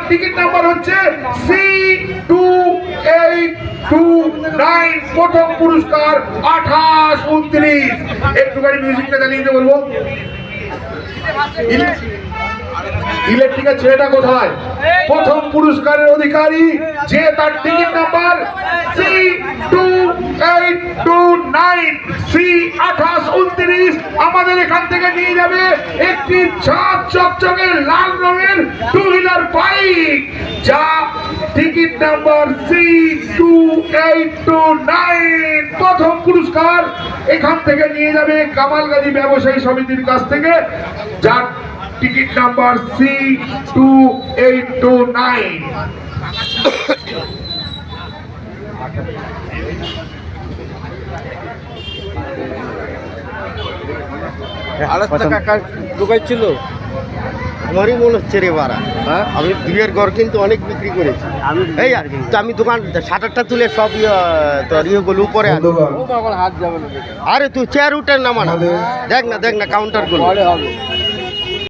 Ticket number হচ্ছে C2829। প্রথম পুরস্কার 2829। একটুখানি মিউজিকটা চালিয়ে দিতে বলবো। ইলেকট্রিকের ছেলেটা কোথায়? প্রথম পুরস্কারের অধিকারী যে তার টিকিট নাম্বার C2829 C2829 আমাদের এখান থেকে নিয়ে যাবে একটি ছাদ চকচকে লাল রঙের টু হুইলার বাইক, যা টিকিট নাম্বার C2829। প্রথম পুরস্কার এখান থেকে নিয়ে যাবে কামালগাজী ব্যবসায়ী সমিতির কাছ থেকে, যার টিকিট নাম্বার C2829। আরেকটা কাকার দোকান ছিল, আমারই মনে হচ্ছে রে বাড়া। হ্যাঁ আমি বিয়ের ঘর কিন্তু অনেক বিক্রি করেছি। এই আর তো আমি দোকান শাটারটা তুলে সব তোর ইয়েগুলো উপরে আছে। ও বাবার হাত যাবে না, আরে তুই চেয়ার উঠে নামা না, দেখ না কাউন্টার গুলো। পরে হবে।